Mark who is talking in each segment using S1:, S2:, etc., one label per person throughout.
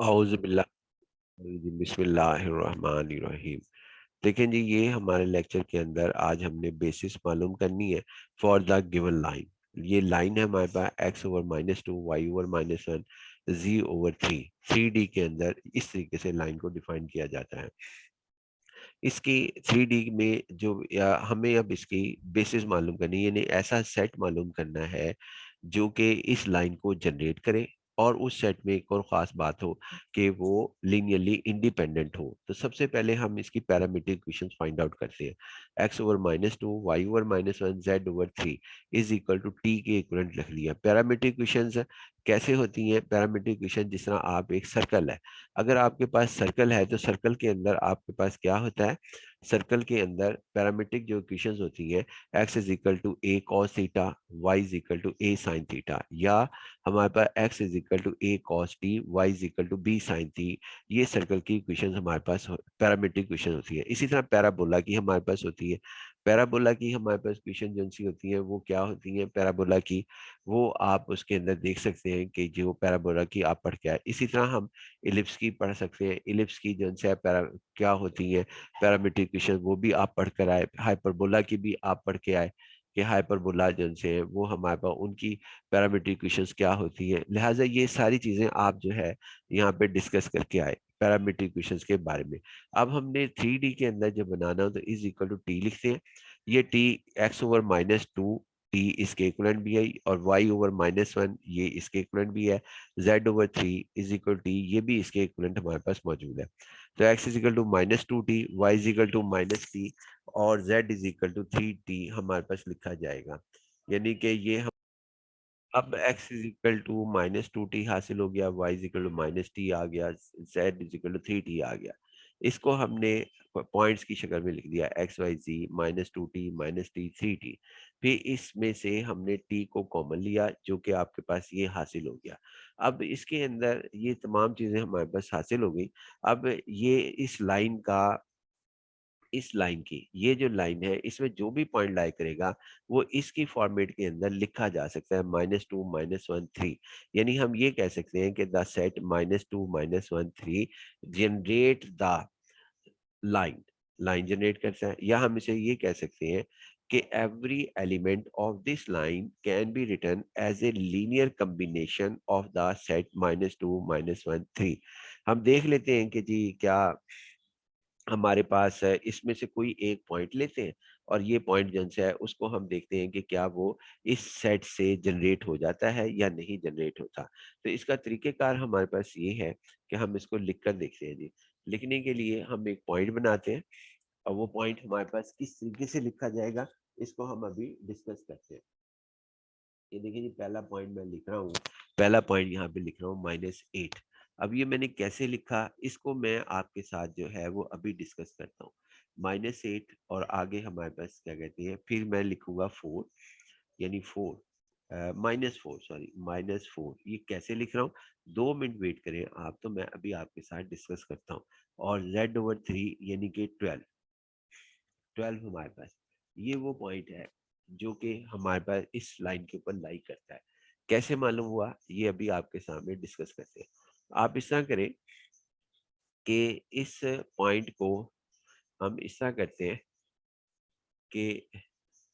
S1: बिस्मिल्लाहिर्रहमानिर्रहीम। देखें जी, ये हमारे लेक्चर के अंदर आज हमने बेसिस मालूम करनी है फॉर द गिवन लाइन। ये लाइन है हमारे पास x/-2 y/-1 z/3 3D के अंदर इस तरीके से लाइन को डिफाइन किया जाता है। इसकी 3D में जो हमें अब इसकी बेसिस मालूम करनी है, यानी ऐसा सेट मालूम करना है जो कि इस लाइन को जनरेट करे और उस सेट में एक और ख़ास बात हो कि वो लीनियरली इंडिपेंडेंट हो। तो सबसे पहले हम इसकी पैरामीट्रिक इक्वेशन फाइंड आउट करते हैं। x/-2 y/-1 z/3 is equal to T के इक्वलेंट लिख लिया। पैरामीट्रिक इक्वेशंस कैसे होती हैं? पैरामीट्रिक इक्वेशन जिस तरह आप एक सर्कल है, अगर आपके पास सर्कल है तो सर्कल के अंदर आपके पास क्या होता है? सर्कल के अंदर पैरामीट्रिक जो इक्वेशंस होती हैं, x is equal to A cos theta, y is equal to A sine theta, या हमारे पास x is equal to A cos T, y is equal to B sine T. ये circle की equations हमारे पास parametric equation होती है। इसी तरह पैराबोला की हमारे पास होती है। पैराबोला की हमारे पास इक्वेशन जो सी होती है वो क्या होती है? पैराबोला की वो आप उसके अंदर देख सकते हैं कि जो पैराबोला की आप पढ़ के आए। इसी तरह हम इलिप्स की पढ़ सकते हैं। इलिप्स की जो है क्या होती है पैरामीट्रिक इक्वेशन, वो भी आप पढ़ कर आए। हाइपरबोला की भी आप पढ़ के आए कि हाइपरबोला जो है वो हमारे पास उनकी पैरामीट्रिक इक्वेशंस क्या होती है। लिहाजा ये सारी चीजें आप जो है यहाँ पे डिस्कस करके आए पैरामीट्रिक इक्वेशंस के बारे में। अब हमने 3D के अंदर जब बनाना हो तो इज इक्वल टू टी लिखते हैं। ये टी x/-2 टी इसके इक्वलेंट भी है, और y/-1 ये इसके इक्वलेंट भी है, z/3 इज इक्वल टी ये भी इसके इक्वलेंट हमारे पास मौजूद है। तो x is equal to -2t, y is equal to -t और z is equal to 3t हमारे पास लिखा जाएगा। यानी कि ये हम अब x is equal to -2t हासिल हो गया, y is equal to -t आ गया, z is equal to 3t आ गया। इसको हमने पॉइंट्स की शक्ल में लिख दिया, x y z -2t -t 3t। फिर इसमें से हमने t को कॉमन लिया जो कि आपके पास ये हासिल हो गया। अब इसके अंदर ये तमाम चीजें हमारे पास हासिल हो गई। अब ये इस लाइन की ये जो लाइन है इसमें जो भी पॉइंट लाई करेगा वो इसकी फॉर्मेट के अंदर लिखा जा सकता है -2 -1 3। यानी हम ये कह सकते हैं कि the set -2 -1 3 generate the line. Line generate करता है, या हम इसे ये कह सकते हैं कि every element of this line can be written as a linear combination of the set -2 -1 3। हम देख लेते हैं कि जी क्या हमारे पास है, इसमें से कोई एक पॉइंट लेते हैं और ये पॉइंट जन से है उसको हम देखते हैं कि क्या वो इस सेट से जनरेट हो जाता है या नहीं जनरेट होता। तो इसका तरीकेकार हमारे पास ये है कि हम इसको लिख कर देखते हैं जी। लिखने के लिए हम एक पॉइंट बनाते हैं और वो पॉइंट हमारे पास किस तरीके से लिखा जाएगा इसको हम अभी डिस्कस करते हैं। ये देखिए जी, पहला पॉइंट मैं लिख रहा हूँ, पहला पॉइंट यहाँ पे लिख रहा हूँ -8। अब ये मैंने कैसे लिखा इसको मैं आपके साथ जो है वो अभी डिस्कस करता हूँ। -8 और आगे हमारे पास क्या कहते हैं, फिर मैं लिखूंगा 4, यानी 4 -4 सॉरी -4। ये कैसे लिख रहा हूँ? 2 मिनट वेट करें आप, तो मैं अभी आपके साथ डिस्कस करता हूँ। और z/3 यानी कि 12 हमारे पास ये वो पॉइंट है जो कि हमारे पास इस लाइन के ऊपर लाई करता है। कैसे मालूम हुआ ये अभी आपके सामने डिस्कस करते हैं। आप इस तरह करें कि इस पॉइंट को हम इस तरह करते हैं कि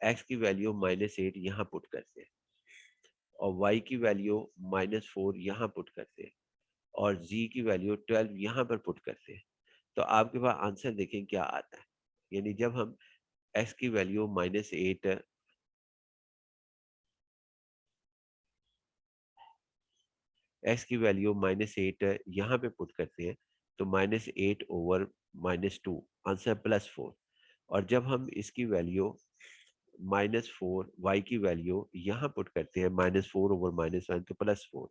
S1: x की वैल्यू -8 यहाँ पुट करते हैं और y की वैल्यू -4 यहाँ पुट करते हैं और z की वैल्यू 12 यहाँ पर पुट करते हैं। तो आपके पास आंसर देखें क्या आता है। यानी जब हम x की वैल्यू -8 x की वैल्यू -8 यहाँ पे पुट करते हैं तो -8/-2 आंसर +4। और जब हम इसकी वैल्यू -4 y की वैल्यू यहाँ पुट करते हैं -4/-1 तो +4।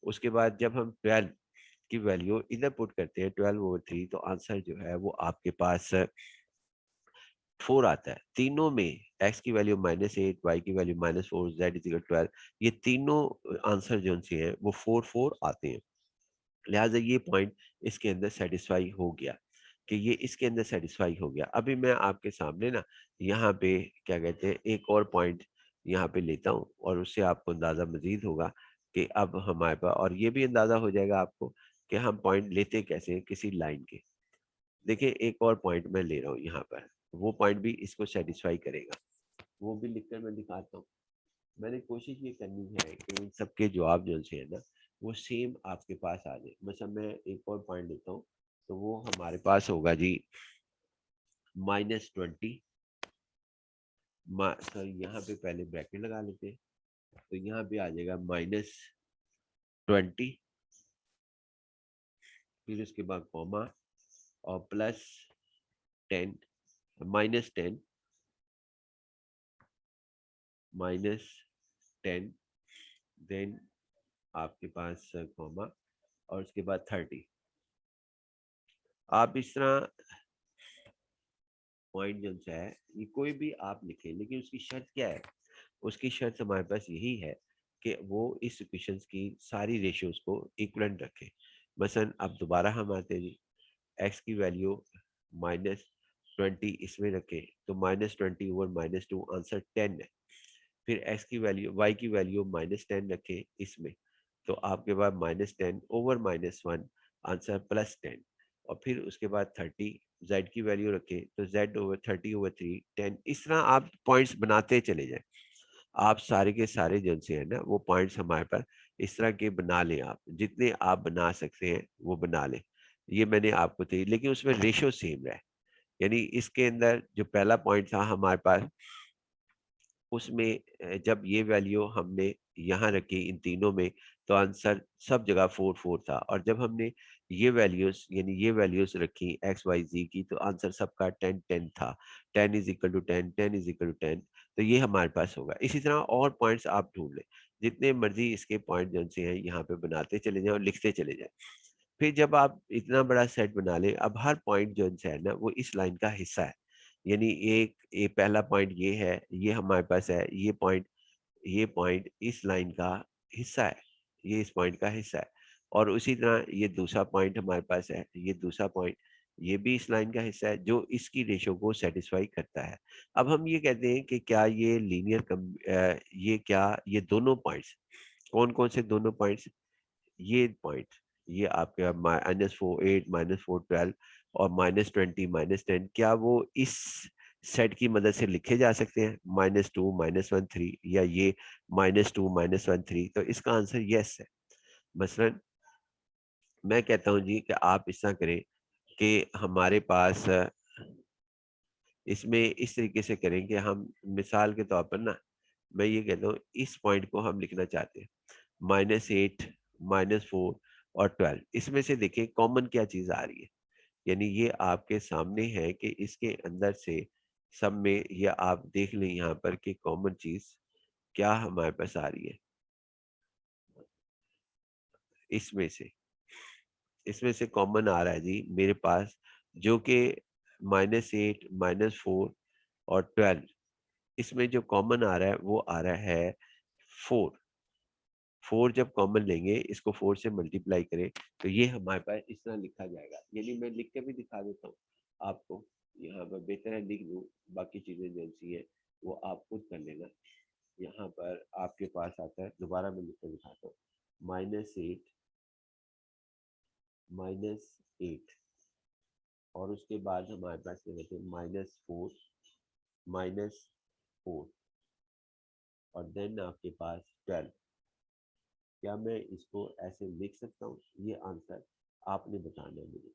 S1: उसके बाद जब हम 12 की वैल्यू इधर पुट करते हैं 12/3 तो आंसर जो है वो आपके पास 4 आता है। तीनों में x की वैल्यू -8, y की वैल्यू -4, z इज इक्वल 12, ये तीनों आंसर जो से हैं वो 4 आते हैं। लिहाजा ये पॉइंट इसके अंदर सेटिस्फाई हो गया कि ये इसके अंदर सेटिस्फाई हो गया। अभी मैं आपके सामने ना यहाँ पे क्या कहते हैं एक और पॉइंट यहाँ पे लेता हूँ और उससे आपको अंदाज़ा मजीद होगा कि अब हमारे पास, और ये भी अंदाज़ा हो जाएगा आपको कि हम पॉइंट लेते कैसे हैं किसी लाइन के। देखिए एक और पॉइंट मैं ले रहा हूँ यहाँ पर, वो पॉइंट भी इसको सेटिस्फाई करेगा, वो भी लिखकर मैं दिखाता हूँ। मैंने कोशिश ये करनी है कि इन सबके जवाब जो से है ना वो सेम आपके पास आ जाए। मतलब मैं एक और पॉइंट लेता हूँ, तो वो हमारे पास होगा जी -20। सर यहाँ पे पहले ब्रैकेट लगा लेते हैं, तो यहाँ पे आ जाएगा -20, फिर उसके बाद कॉमा और +10, -10, -10, देन आपके पास कॉमा और उसके बाद 30। आप इस तरह पॉइंट जो है ये कोई भी आप लिखें, लेकिन उसकी शर्त क्या है? उसकी शर्त हमारे पास यही है कि वो इस इक्वेशंस की सारी रेशियोज को इक्वलेंट रखे। मसलन अब दोबारा हम आते हैं जी, एक्स की वैल्यू -20 इसमें रखें तो -20 ओवर -2 आंसर 10 है। फिर एक्स की वैल्यू वाई की वैल्यू -10 रखें इसमें, तो आपके पास -10 ओवर -1 आंसर +10। और फिर उसके बाद 30 जेड की वैल्यू रखें तो जेड ओवर 30 ओवर 3 10। इस तरह आप पॉइंट्स बनाते चले जाएं। आप सारे के सारे जो से है ना वो पॉइंट्स हमारे पास इस तरह के बना लें, आप जितने आप बना सकते हैं वो बना लें। ये मैंने आपको दी, लेकिन उसमें रेशियो सेम रहे। यानी इसके अंदर जो पहला पॉइंट था हमारे पास, उसमें जब ये वैल्यू हमने यहाँ रखी इन तीनों में, तो आंसर सब जगह 4 4 था। और जब हमने ये वैल्यूज यानी ये वैल्यूज रखी एक्स वाई जी की, तो आंसर सबका 10 10 था। 10 is equal to 10, 10 is equal to 10। तो ये हमारे पास होगा। इसी तरह और पॉइंट्स आप ढूंढ लें, जितने मर्जी इसके पॉइंट जो से हैं यहाँ पे बनाते चले जाएं और लिखते चले जाएं। फिर जब आप इतना बड़ा सेट बना लें, अब हर पॉइंट जो है ना वो इस लाइन का हिस्सा है। यानी एक ये पहला पॉइंट ये है, ये हमारे पास है, ये पॉइंट इस लाइन का हिस्सा है, ये इस पॉइंट का हिस्सा है। और उसी तरह ये दूसरा पॉइंट हमारे पास है, ये दूसरा पॉइंट ये भी इस लाइन का हिस्सा है जो इसकी रेशो को सेटिस्फाई करता है। अब हम ये कहते हैं कि क्या ये ये क्या ये दोनों पॉइंट्स, कौन कौन से दोनों पॉइंट्स? ये पॉइंट, ये आपके -4 8 -4 12 और -20 -10, क्या वो इस सेट की मदद से लिखे जा सकते हैं? -2 -1 3, या ये -2 -1 3? तो इसका आंसर यस है। मसलन मैं कहता हूं जी कि आप इस तरह करें कि हमारे पास इसमें इस तरीके से करें कि हम मिसाल के तौर पर ना, मैं ये कहता हूँ इस पॉइंट को हम लिखना चाहते हैं -8 -4 और 12। इसमें से देखिए कॉमन क्या चीज आ रही है। यानी ये आपके सामने है कि इसके अंदर से सब में ये आप देख लें यहाँ पर कि कॉमन चीज क्या हमारे पास आ रही है। इसमें से इसमें से कॉमन आ रहा है जी मेरे पास, जो कि -8 -4 और 12, इसमें जो कॉमन आ रहा है वो आ रहा है 4। 4 जब कॉमन लेंगे, इसको 4 से मल्टीप्लाई करें, तो ये हमारे पास इस तरह लिखा जाएगा। यानी मैं लिख के भी दिखा देता हूँ आपको, यहाँ पर बेहतर है लिख दूँ, बाकी चीजें जो सी है वो आप खुद कर लेना। यहाँ पर आपके पास आता है, दोबारा मैं लिख के दिखाता हूँ, -8 -8 और उसके बाद हमारे पास क्या कहते हैं -4 और देन आपके पास 12। क्या मैं इसको ऐसे लिख सकता हूँ? ये आंसर आपने बताना है मुझे।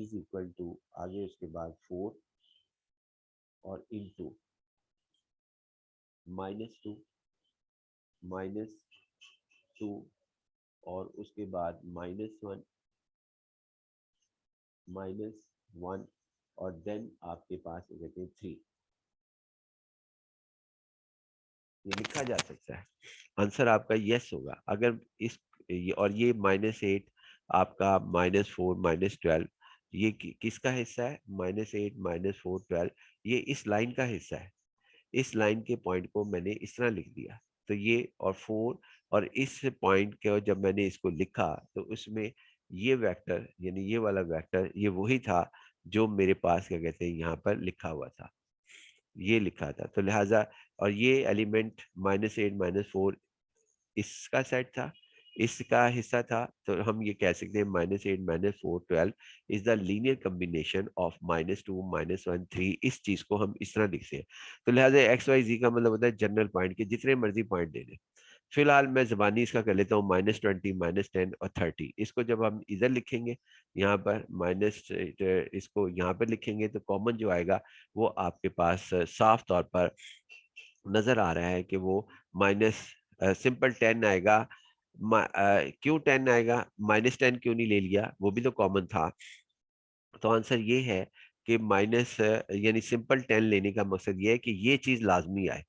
S1: इज इक्वल टू आगे उसके बाद 4 और इनटू -2 -2 और उसके बाद -1 -1 और देन आपके पास कहते हैं 3। ये लिखा जा सकता है। आंसर आपका यस होगा अगर इस और ये -8 आपका -4 -12, ये किसका हिस्सा है? -8 -4 12, ये इस लाइन का हिस्सा है। इस लाइन के पॉइंट को मैंने इस तरह लिख दिया, तो ये और 4 और इस पॉइंट के जब मैंने इसको लिखा तो उसमें ये वेक्टर यानी ये वाला वेक्टर ये वही था जो मेरे पास क्या कहते हैं यहाँ पर लिखा हुआ था, ये लिखा था। तो लिहाजा और ये एलिमेंट -8 -4 इसका सेट था, इसका हिस्सा था, तो हम ये कह सकते हैं -8 -4 12 is the linear combination of -2 -1 3। इस चीज को हम इस तरह लिखते हैं। तो लिहाजा एक्स वाई जी का मतलब होता है जनरल पॉइंट के जितने मर्जी पॉइंट दे दें। फिलहाल मैं जबानी इसका कर लेता हूँ -20 -10 और 30। इसको जब हम इधर लिखेंगे, यहाँ पर माइनस इसको यहाँ पर लिखेंगे, तो कॉमन जो आएगा वो आपके पास साफ तौर पर नजर आ रहा है कि वो माइनस सिंपल 10 आएगा। क्यों 10 आएगा, -10 क्यों नहीं ले लिया, वो भी तो कॉमन था। तो आंसर ये है कि माइनस यानी सिंपल 10 लेने का मकसद ये है कि ये चीज लाजमी आए।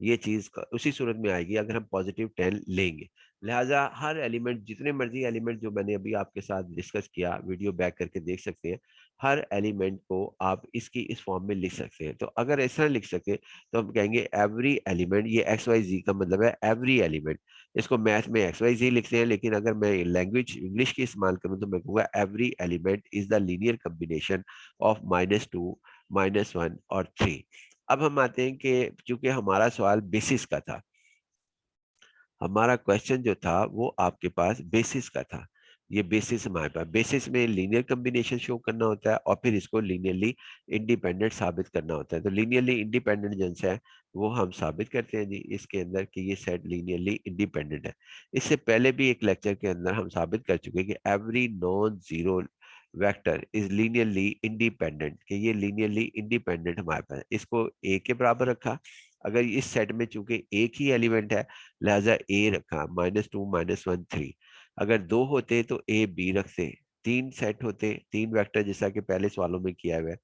S1: ये चीज उसी सूरत में आएगी अगर हम पॉजिटिव 10 लेंगे। लिहाजा हर एलिमेंट, जितने मर्जी एलिमेंट जो मैंने अभी आपके साथ डिस्कस किया, वीडियो बैक करके देख सकते हैं, हर एलिमेंट को आप इसकी इस फॉर्म में लिख सकते हैं। तो अगर ऐसा लिख सके तो हम कहेंगे एवरी एलिमेंट, ये एक्स वाई जी का मतलब है एवरी एलिमेंट। इसको मैथ में एक्स वाई जी लिखते हैं, लेकिन अगर मैं लैंग्वेज इंग्लिश की इस्तेमाल करूं तो मैं कहूँगा every element is the linear combination of -2 -1 और 3। अब हम आते हैं कि चूंकि हमारा सवाल बेसिस का था, हमारा क्वेश्चन जो था वो आपके पास बेसिस का था। ये बेसिस हमारे पास, बेसिस में लीनियर कम्बिनेशन शो करना होता है और फिर इसको लीनियरली इंडिपेंडेंट साबित करना होता है। तो लीनियरली इंडिपेंडेंट जो है वो हम साबित करते हैं जी इसके अंदर कि ये सेट लीनियरली इंडिपेंडेंट है। इससे पहले भी एक लेक्चर के अंदर हम साबित कर चुके हैं कि every non zero vector is linearly independent, कि ये लीनियरली इंडिपेंडेंट हमारे पास। इसको ए के बराबर रखा। अगर इस सेट में चूंकि एक ही एलिमेंट है, लिहाजा ए रखा, -2 -1 3। अगर दो होते तो ए बी रखते। तीन सेट होते, तीन वेक्टर, जैसा कि पहले सवालों में किया हुआ है,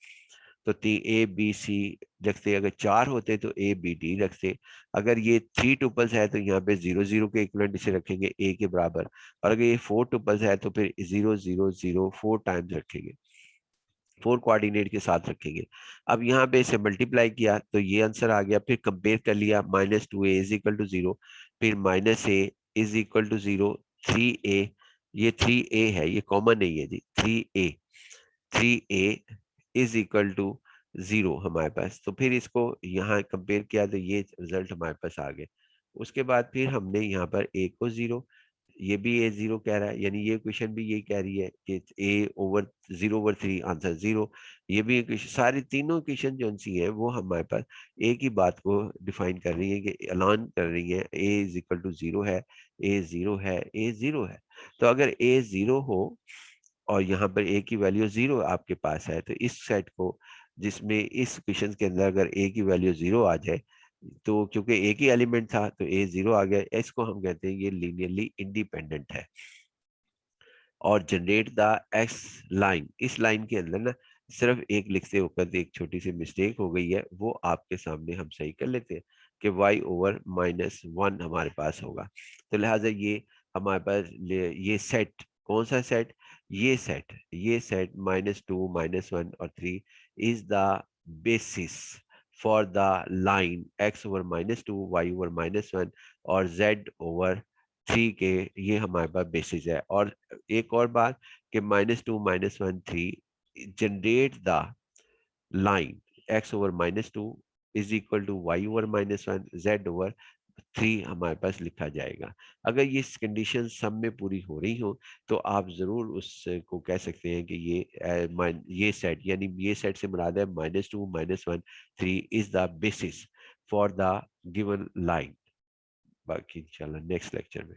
S1: तो ए बी सी रखते। अगर चार होते तो ए बी डी रखते। अगर ये थ्री टुपल्स है तो यहाँ पे 0 0 के इक्वलेंट इसे रखेंगे ए के बराबर। और अगर ये फोर टुपल्स है तो फिर 0 0 0 फोर टाइम्स रखेंगे, फोर कोऑर्डिनेट के साथ रखेंगे। अब यहाँ पे इसे मल्टीप्लाई किया तो ये आंसर आ गया। फिर कंपेयर कर लिया, -2a इज इक्वल टू 0, फिर -a is equal to 0, 3a, ये 3a है, ये कॉमन नहीं है जी, 3a, 3a is equal to 0 हमारे पास। तो फिर इसको यहाँ कंपेयर किया तो ये रिजल्ट हमारे पास आ गए। उसके बाद फिर हमने यहाँ पर a को 0, ये भी ए 0 कह रहा है, यानी ये क्वेश्चन भी यही कह रही है कि ए ओवर 0/3 आंसर 0। ये भी सारी तीनों क्वेश्चन जो सी है वो हमारे पास एक ही बात को डिफाइन कर रही है, कि ऐलान कर रही है ए इज इक्वल टू 0 है, ए 0 है, ए 0 है। तो अगर ए 0 हो और यहाँ पर ए की वैल्यू 0 आपके पास है, तो इस सेट को, जिसमें इस क्वेश्चन के अंदर अगर ए की वैल्यू 0 आ जाए, तो क्योंकि एक ही एलिमेंट था तो ए 0 आ गया, इसको हम कहते हैं ये लीनियरली इंडिपेंडेंट है। और जनरेट द एक्स लाइन, इस लाइन के अंदर ना सिर्फ एक लिखते होकर एक छोटी सी मिस्टेक हो गई है, वो आपके सामने हम सही कर लेते हैं कि y/-1 हमारे पास होगा। तो लिहाजा ये हमारे पास ये सेट, कौन सा सेट, ये सेट -2 -1 और 3 is the basis for the line x/-2 y/-1 और z/3 के, ये हमारे पास बेसिस है। और एक और बात कि -2 -1 3 generate the line x/-2 is equal to y/-1 z/3 हमारे पास लिखा जाएगा। अगर ये कंडीशन सब में पूरी हो रही हो तो आप जरूर उसको कह सकते हैं कि ये सेट, यानी ये सेट से मुराद है -2 -1 3 is the basis for the given line. बाकी इंशाल्लाह नेक्स्ट लेक्चर में